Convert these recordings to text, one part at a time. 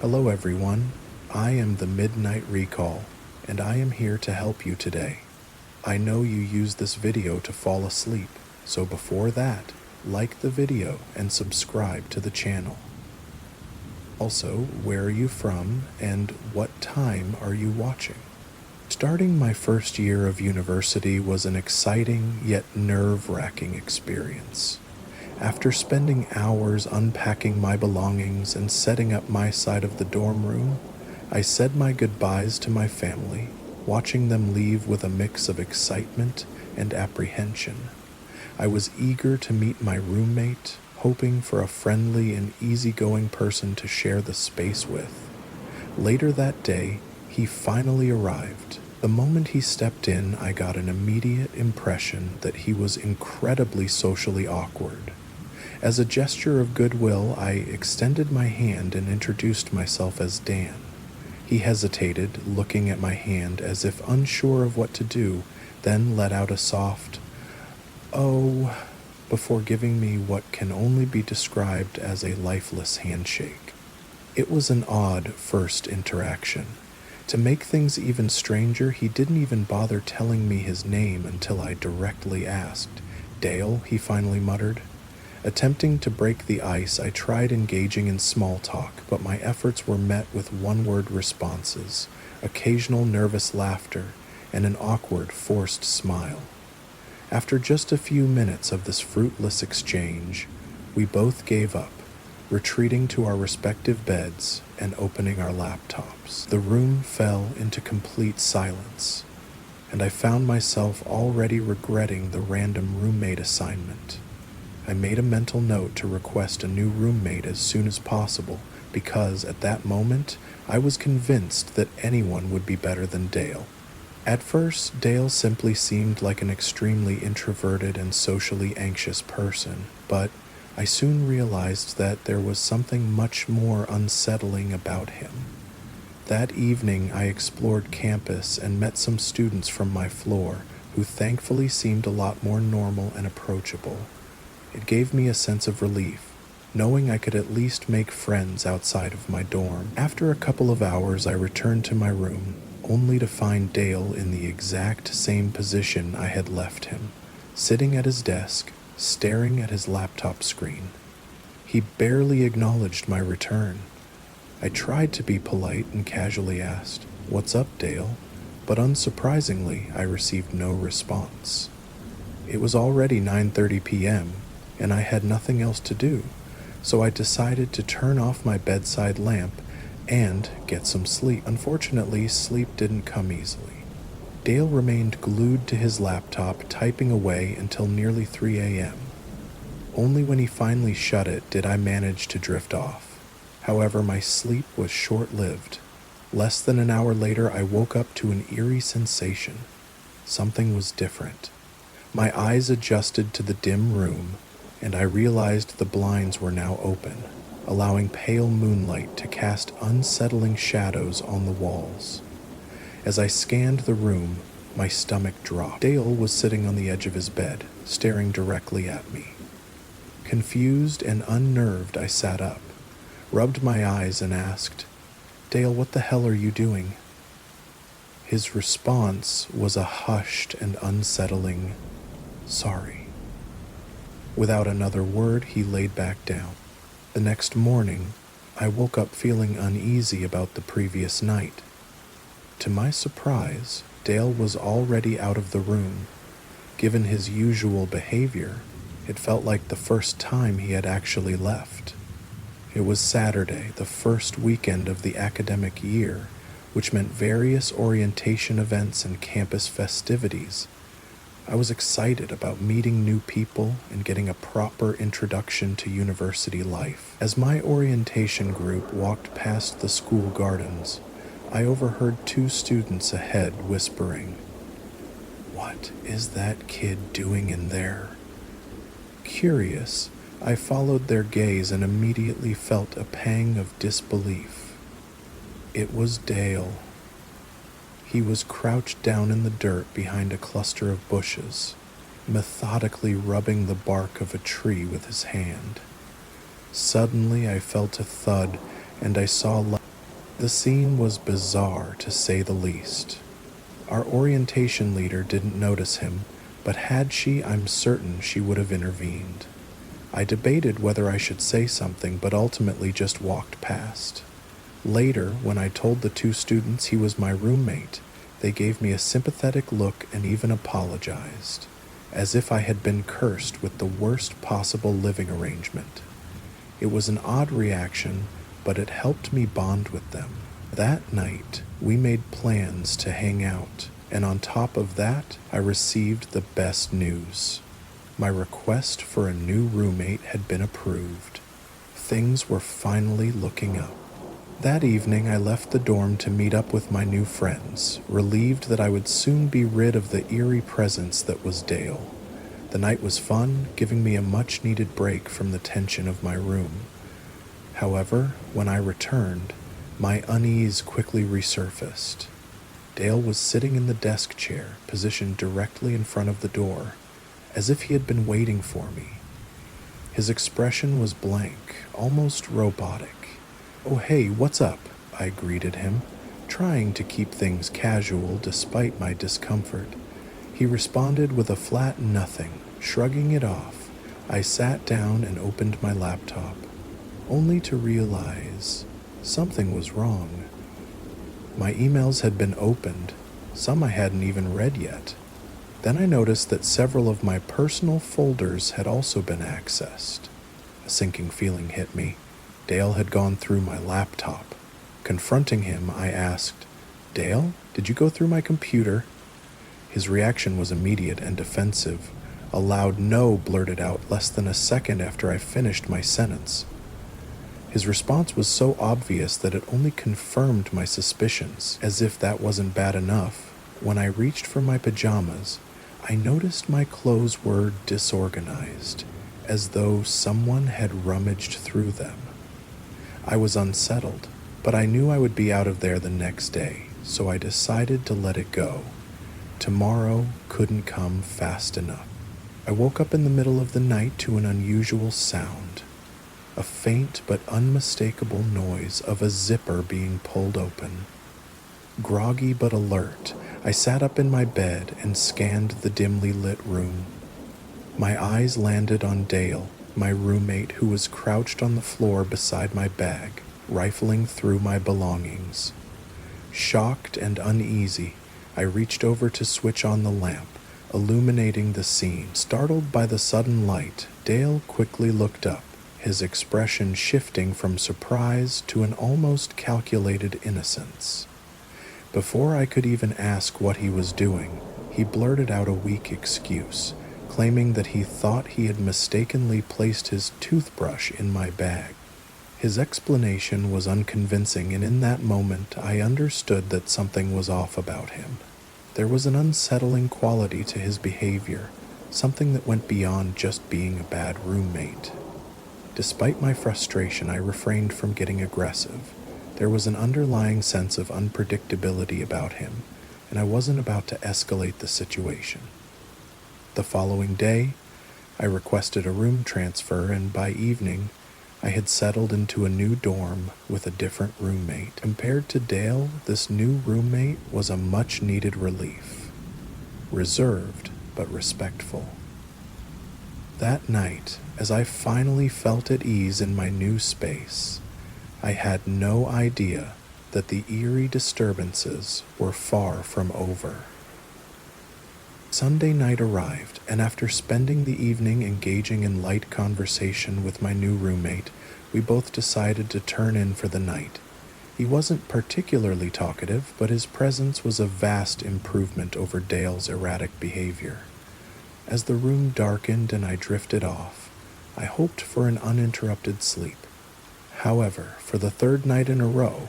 Hello everyone, I am the Midnight Recall, and I am here to help you today. I know you use this video to fall asleep, so before that, like the video and subscribe to the channel. Also, where are you from and what time are you watching? Starting my first year of university was an exciting yet nerve-wracking experience. After spending hours unpacking my belongings and setting up my side of the dorm room, I said my goodbyes to my family, watching them leave with a mix of excitement and apprehension. I was eager to meet my roommate, hoping for a friendly and easygoing person to share the space with. Later that day, he finally arrived. The moment he stepped in, I got an immediate impression that he was incredibly socially awkward. As a gesture of goodwill, I extended my hand and introduced myself as Dan. He hesitated, looking at my hand as if unsure of what to do, then let out a soft, "Oh," before giving me what can only be described as a lifeless handshake. It was an odd first interaction. To make things even stranger, he didn't even bother telling me his name until I directly asked. "Dale," he finally muttered. Attempting to break the ice, I tried engaging in small talk, but my efforts were met with one-word responses, occasional nervous laughter, and an awkward, forced smile. After just a few minutes of this fruitless exchange, we both gave up, retreating to our respective beds and opening our laptops. The room fell into complete silence, and I found myself already regretting the random roommate assignment. I made a mental note to request a new roommate as soon as possible because at that moment I was convinced that anyone would be better than Dale. At first, Dale simply seemed like an extremely introverted and socially anxious person, but I soon realized that there was something much more unsettling about him. That evening I explored campus and met some students from my floor who thankfully seemed a lot more normal and approachable. It gave me a sense of relief, knowing I could at least make friends outside of my dorm. After a couple of hours, I returned to my room, only to find Dale in the exact same position I had left him, sitting at his desk, staring at his laptop screen. He barely acknowledged my return. I tried to be polite and casually asked, "What's up, Dale?" But unsurprisingly, I received no response. It was already 9:30 p.m., and I had nothing else to do, so I decided to turn off my bedside lamp and get some sleep. Unfortunately, sleep didn't come easily. Dale remained glued to his laptop, typing away until nearly 3 a.m. Only when he finally shut it did I manage to drift off. However, my sleep was short-lived. Less than an hour later, I woke up to an eerie sensation. Something was different. My eyes adjusted to the dim room, and I realized the blinds were now open, allowing pale moonlight to cast unsettling shadows on the walls. As I scanned the room, my stomach dropped. Dale was sitting on the edge of his bed, staring directly at me. Confused and unnerved, I sat up, rubbed my eyes, and asked, "Dale, what the hell are you doing?" His response was a hushed and unsettling, "Sorry." Without another word, he laid back down. The next morning, I woke up feeling uneasy about the previous night. To my surprise, Dale was already out of the room. Given his usual behavior, it felt like the first time he had actually left. It was Saturday, the first weekend of the academic year, which meant various orientation events and campus festivities. I was excited about meeting new people and getting a proper introduction to university life. As my orientation group walked past the school gardens, I overheard two students ahead whispering, "What is that kid doing in there?" Curious, I followed their gaze and immediately felt a pang of disbelief. It was Dale. He was crouched down in the dirt behind a cluster of bushes, methodically rubbing the bark of a tree with his hand. Suddenly I felt a thud, and I saw light. The scene was bizarre to say the least. Our orientation leader didn't notice him, but had she, I'm certain she would have intervened. I debated whether I should say something, but ultimately just walked past. Later, when I told the two students he was my roommate, they gave me a sympathetic look and even apologized, as if I had been cursed with the worst possible living arrangement. It was an odd reaction, but it helped me bond with them. That night, we made plans to hang out, and on top of that, I received the best news. My request for a new roommate had been approved. Things were finally looking up. That evening, I left the dorm to meet up with my new friends, relieved that I would soon be rid of the eerie presence that was Dale. The night was fun, giving me a much-needed break from the tension of my room. However, when I returned, my unease quickly resurfaced. Dale was sitting in the desk chair, positioned directly in front of the door, as if he had been waiting for me. His expression was blank, almost robotic. "Oh hey, what's up?" I greeted him, trying to keep things casual despite my discomfort. He responded with a flat nothing, shrugging it off. I sat down and opened my laptop, only to realize something was wrong. My emails had been opened, some I hadn't even read yet. Then I noticed that several of my personal folders had also been accessed. A sinking feeling hit me. Dale had gone through my laptop. Confronting him, I asked, "Dale, did you go through my computer?" His reaction was immediate and defensive. A loud no blurted out less than a second after I finished my sentence. His response was so obvious that it only confirmed my suspicions. As if that wasn't bad enough, when I reached for my pajamas, I noticed my clothes were disorganized, as though someone had rummaged through them. I was unsettled, but I knew I would be out of there the next day, so I decided to let it go. Tomorrow couldn't come fast enough. I woke up in the middle of the night to an unusual sound, a faint but unmistakable noise of a zipper being pulled open. Groggy but alert, I sat up in my bed and scanned the dimly lit room. My eyes landed on Dale, my roommate, who was crouched on the floor beside my bag, rifling through my belongings. Shocked and uneasy, I reached over to switch on the lamp, illuminating the scene. Startled by the sudden light, Dale quickly looked up, his expression shifting from surprise to an almost calculated innocence. Before I could even ask what he was doing, he blurted out a weak excuse, claiming that he thought he had mistakenly placed his toothbrush in my bag. His explanation was unconvincing, and in that moment I understood that something was off about him. There was an unsettling quality to his behavior, something that went beyond just being a bad roommate. Despite my frustration, I refrained from getting aggressive. There was an underlying sense of unpredictability about him, and I wasn't about to escalate the situation. The following day, I requested a room transfer, and by evening, I had settled into a new dorm with a different roommate. Compared to Dale, this new roommate was a much-needed relief. Reserved, but respectful. That night, as I finally felt at ease in my new space, I had no idea that the eerie disturbances were far from over. Sunday night arrived, and after spending the evening engaging in light conversation with my new roommate, we both decided to turn in for the night. He wasn't particularly talkative, but his presence was a vast improvement over Dale's erratic behavior. As the room darkened and I drifted off, I hoped for an uninterrupted sleep. However, for the third night in a row,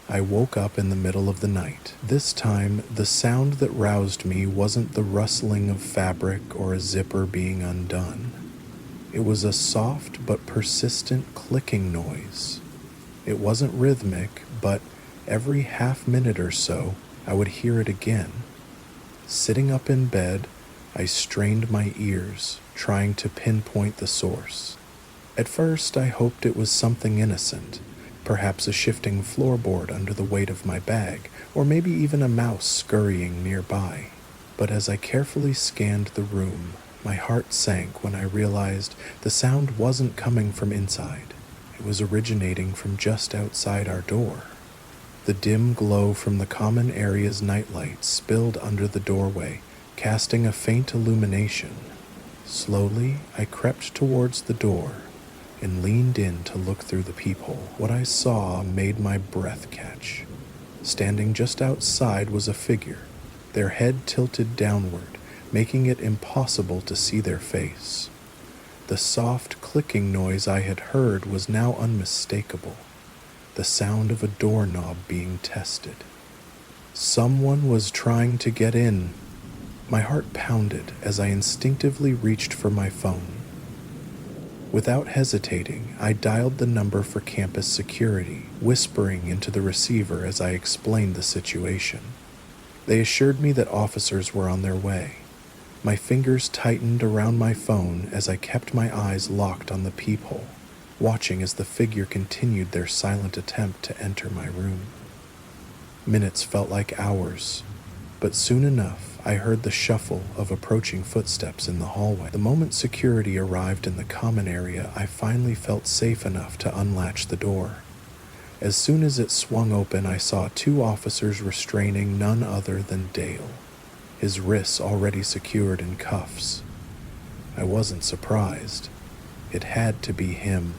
I woke up in the middle of the night. This time, the sound that roused me wasn't the rustling of fabric or a zipper being undone. It was a soft but persistent clicking noise. It wasn't rhythmic, but every half minute or so, I would hear it again. Sitting up in bed, I strained my ears, trying to pinpoint the source. At first, I hoped it was something innocent, perhaps a shifting floorboard under the weight of my bag, or maybe even a mouse scurrying nearby. But as I carefully scanned the room, my heart sank when I realized the sound wasn't coming from inside. It was originating from just outside our door. The dim glow from the common area's nightlight spilled under the doorway, casting a faint illumination. Slowly, I crept towards the door and leaned in to look through the peephole. What I saw made my breath catch. Standing just outside was a figure, their head tilted downward, making it impossible to see their face. The soft clicking noise I had heard was now unmistakable, the sound of a doorknob being tested. Someone was trying to get in. My heart pounded as I instinctively reached for my phone. Without hesitating, I dialed the number for campus security, whispering into the receiver as I explained the situation. They assured me that officers were on their way. My fingers tightened around my phone as I kept my eyes locked on the peephole, watching as the figure continued their silent attempt to enter my room. Minutes felt like hours, but soon enough, I heard the shuffle of approaching footsteps in the hallway. The moment security arrived in the common area, I finally felt safe enough to unlatch the door. As soon as it swung open, I saw 2 officers restraining none other than Dale, his wrists already secured in cuffs. I wasn't surprised. It had to be him.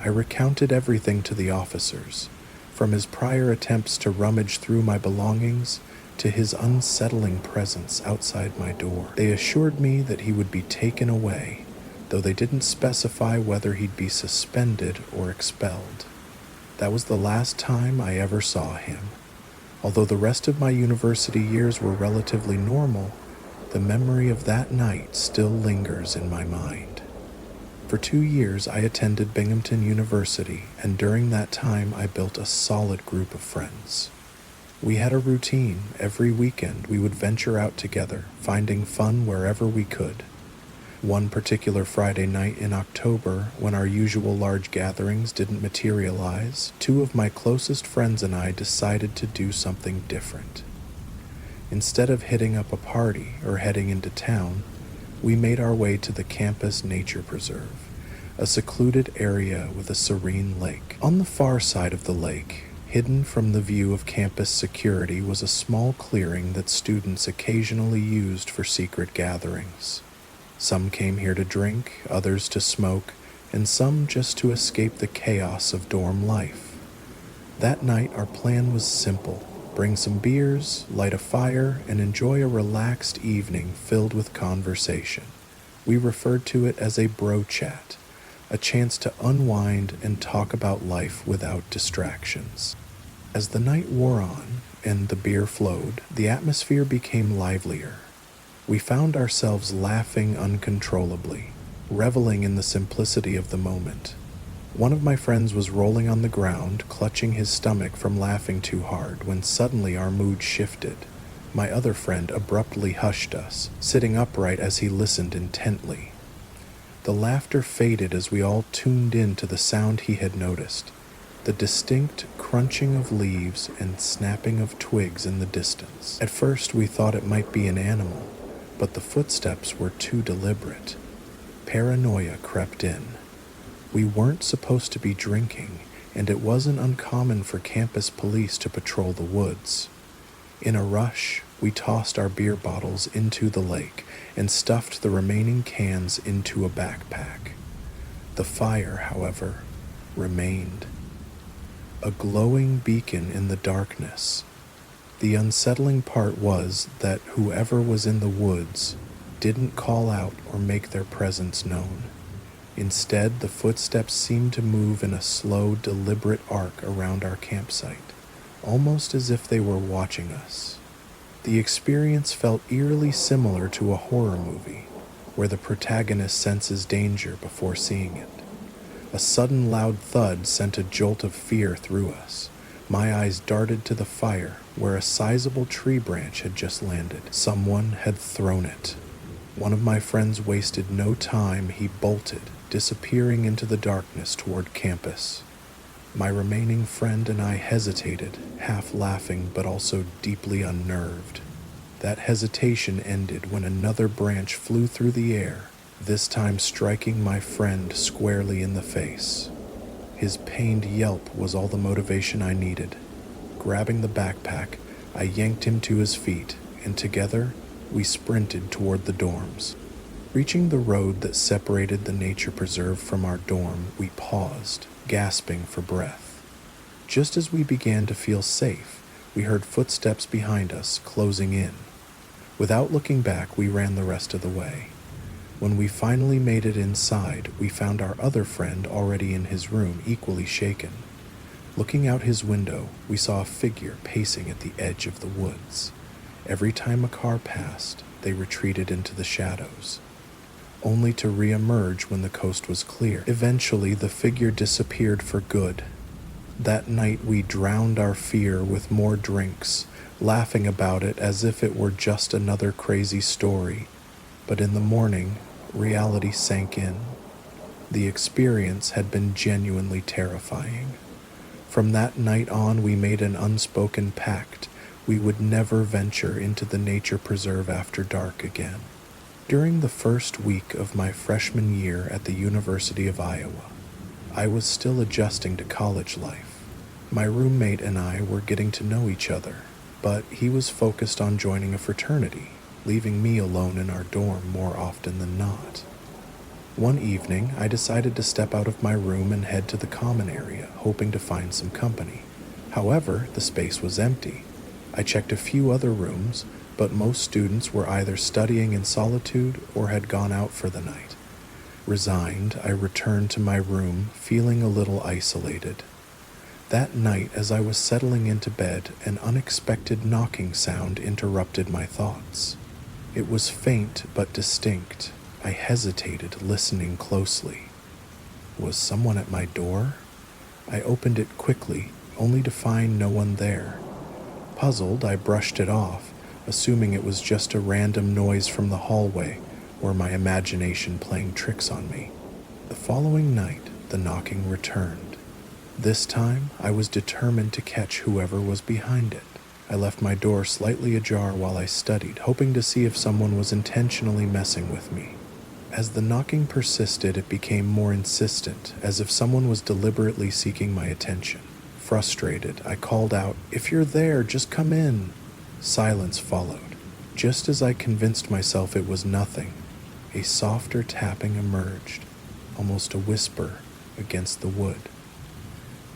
I recounted everything to the officers, from his prior attempts to rummage through my belongings to his unsettling presence outside my door. They assured me that he would be taken away, though they didn't specify whether he'd be suspended or expelled. That was the last time I ever saw him. Although the rest of my university years were relatively normal, the memory of that night still lingers in my mind. For 2 years, I attended Binghamton University, and during that time, I built a solid group of friends. We had a routine. Every weekend, we would venture out together, finding fun wherever we could. One particular Friday night in October, when our usual large gatherings didn't materialize, 2 of my closest friends and I decided to do something different. Instead of hitting up a party or heading into town, we made our way to the campus nature preserve, a secluded area with a serene lake. On the far side of the lake, hidden from the view of campus security, was a small clearing that students occasionally used for secret gatherings. Some came here to drink, others to smoke, and some just to escape the chaos of dorm life. That night, our plan was simple: bring some beers, light a fire, and enjoy a relaxed evening filled with conversation. We referred to it as a bro chat, a chance to unwind and talk about life without distractions. As the night wore on and the beer flowed, the atmosphere became livelier. We found ourselves laughing uncontrollably, reveling in the simplicity of the moment. One of my friends was rolling on the ground, clutching his stomach from laughing too hard, when suddenly our mood shifted. My other friend abruptly hushed us, sitting upright as he listened intently. The laughter faded as we all tuned in to the sound he had noticed, the distinct crunching of leaves and snapping of twigs in the distance. At first we thought it might be an animal, but the footsteps were too deliberate. Paranoia crept in. We weren't supposed to be drinking, and it wasn't uncommon for campus police to patrol the woods. In a rush, we tossed our beer bottles into the lake and stuffed the remaining cans into a backpack. The fire, however, remained. A glowing beacon in the darkness. The unsettling part was that whoever was in the woods didn't call out or make their presence known. Instead, the footsteps seemed to move in a slow, deliberate arc around our campsite, almost as if they were watching us. The experience felt eerily similar to a horror movie, where the protagonist senses danger before seeing it. A sudden loud thud sent a jolt of fear through us. My eyes darted to the fire, where a sizable tree branch had just landed. Someone had thrown it. One of my friends wasted no time. He bolted, disappearing into the darkness toward campus. My remaining friend and I hesitated, half laughing but also deeply unnerved. That hesitation ended when another branch flew through the air, this time striking my friend squarely in the face. His pained yelp was all the motivation I needed. Grabbing the backpack, I yanked him to his feet, and together, we sprinted toward the dorms. Reaching the road that separated the nature preserve from our dorm, we paused, gasping for breath. Just as we began to feel safe, we heard footsteps behind us closing in. Without looking back, we ran the rest of the way. When we finally made it inside, we found our other friend already in his room, equally shaken. Looking out his window, we saw a figure pacing at the edge of the woods. Every time a car passed, they retreated into the shadows, only to re-emerge when the coast was clear. Eventually, the figure disappeared for good. That night, we drowned our fear with more drinks, laughing about it as if it were just another crazy story. But in the morning, reality sank in. The experience had been genuinely terrifying. From that night on, we made an unspoken pact. We would never venture into the nature preserve after dark again. During the first week of my freshman year at the University of Iowa, I was still adjusting to college life. My roommate and I were getting to know each other, but he was focused on joining a fraternity, leaving me alone in our dorm more often than not. One evening, I decided to step out of my room and head to the common area, hoping to find some company. However, the space was empty. I checked a few other rooms, but most students were either studying in solitude or had gone out for the night. Resigned, I returned to my room, feeling a little isolated. That night, as I was settling into bed, an unexpected knocking sound interrupted my thoughts. It was faint but distinct. I hesitated, listening closely. Was someone at my door? I opened it quickly, only to find no one there. Puzzled, I brushed it off, assuming it was just a random noise from the hallway or my imagination playing tricks on me. The following night, the knocking returned. This time, I was determined to catch whoever was behind it. I left my door slightly ajar while I studied, hoping to see if someone was intentionally messing with me. As the knocking persisted, it became more insistent, as if someone was deliberately seeking my attention. Frustrated, I called out, "If you're there, just come in." Silence followed. Just as I convinced myself it was nothing, a softer tapping emerged, almost a whisper against the wood.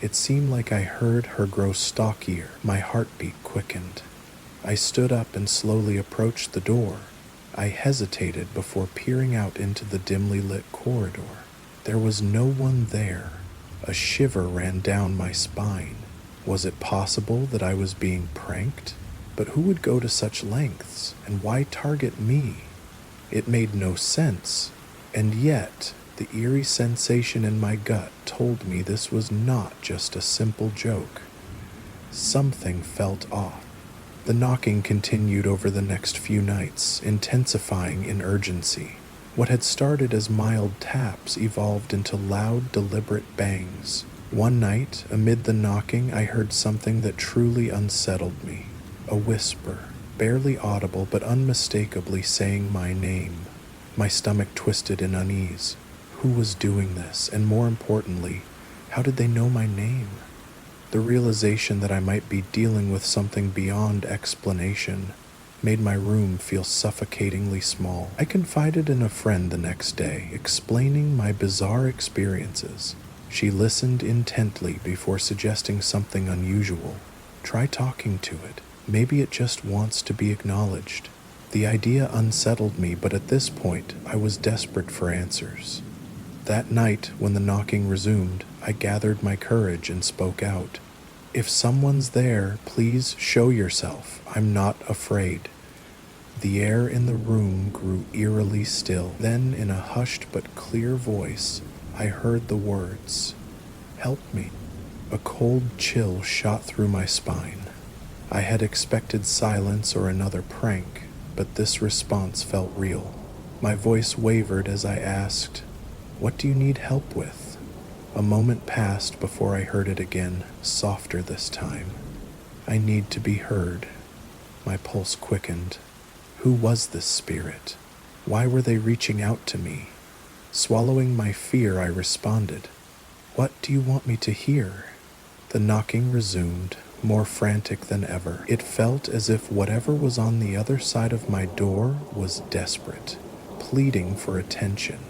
It seemed like I heard her grow stockier. My heartbeat quickened. I stood up and slowly approached the door. I hesitated before peering out into the dimly lit corridor. There was no one there. A shiver ran down my spine. Was it possible that I was being pranked? But who would go to such lengths, and why target me? It made no sense, and yet the eerie sensation in my gut told me this was not just a simple joke. Something felt off. The knocking continued over the next few nights, intensifying in urgency. What had started as mild taps evolved into loud, deliberate bangs. One night, amid the knocking, I heard something that truly unsettled me. A whisper, barely audible but unmistakably saying my name. My stomach twisted in unease. Who was doing this? And more importantly, how did they know my name? The realization that I might be dealing with something beyond explanation made my room feel suffocatingly small. I confided in a friend the next day, explaining my bizarre experiences. She listened intently before suggesting something unusual. Try talking to it. Maybe it just wants to be acknowledged. The idea unsettled me, but at this point, I was desperate for answers. That night, when the knocking resumed, I gathered my courage and spoke out. "If someone's there, please show yourself. I'm not afraid." The air in the room grew eerily still. Then, in a hushed but clear voice, I heard the words, "Help me." A cold chill shot through my spine. I had expected silence or another prank, but this response felt real. My voice wavered as I asked, "What do you need help with?" A moment passed before I heard it again, softer this time. I need to be heard. My pulse quickened. Who was this spirit? Why were they reaching out to me? Swallowing my fear, I responded, "What do you want me to hear?" The knocking resumed, more frantic than ever. It felt as if whatever was on the other side of my door was desperate, pleading for attention.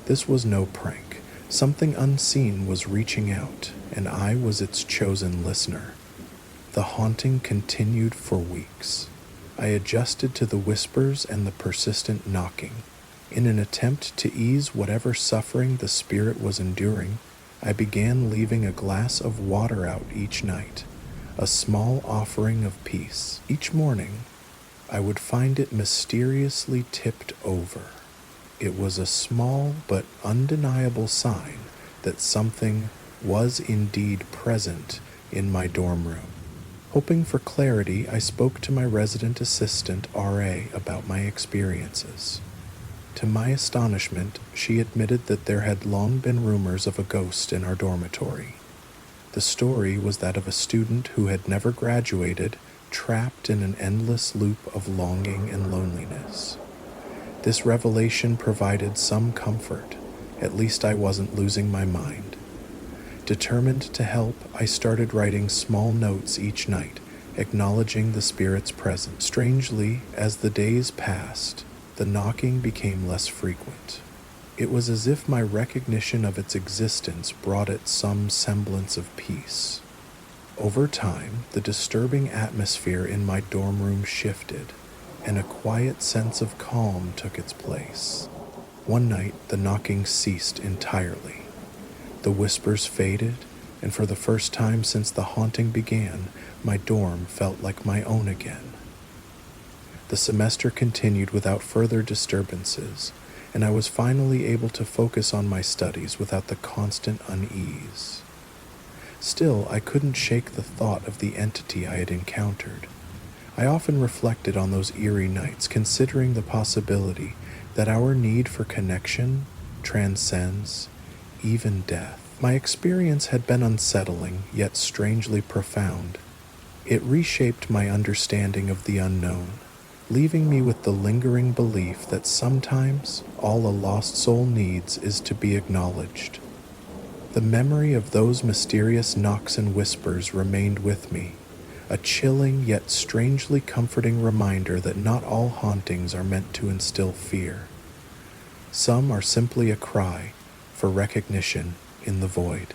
This was no prank. Something unseen was reaching out, and I was its chosen listener. The haunting continued for weeks. I adjusted to the whispers and the persistent knocking. In an attempt to ease whatever suffering the spirit was enduring, I began leaving a glass of water out each night, a small offering of peace. Each morning, I would find it mysteriously tipped over. It was a small but undeniable sign that something was indeed present in my dorm room. Hoping for clarity, I spoke to my resident assistant, RA, about my experiences. To my astonishment, she admitted that there had long been rumors of a ghost in our dormitory. The story was that of a student who had never graduated, trapped in an endless loop of longing and loneliness. This revelation provided some comfort. At least I wasn't losing my mind. Determined to help, I started writing small notes each night, acknowledging the spirit's presence. Strangely, as the days passed, the knocking became less frequent. It was as if my recognition of its existence brought it some semblance of peace. Over time, the disturbing atmosphere in my dorm room shifted, and a quiet sense of calm took its place. One night, the knocking ceased entirely. The whispers faded, and for the first time since the haunting began, my dorm felt like my own again. The semester continued without further disturbances, and I was finally able to focus on my studies without the constant unease. Still, I couldn't shake the thought of the entity I had encountered. I often reflected on those eerie nights, considering the possibility that our need for connection transcends even death. My experience had been unsettling, yet strangely profound. It reshaped my understanding of the unknown, leaving me with the lingering belief that sometimes all a lost soul needs is to be acknowledged. The memory of those mysterious knocks and whispers remained with me, a chilling yet strangely comforting reminder that not all hauntings are meant to instill fear. Some are simply a cry for recognition in the void.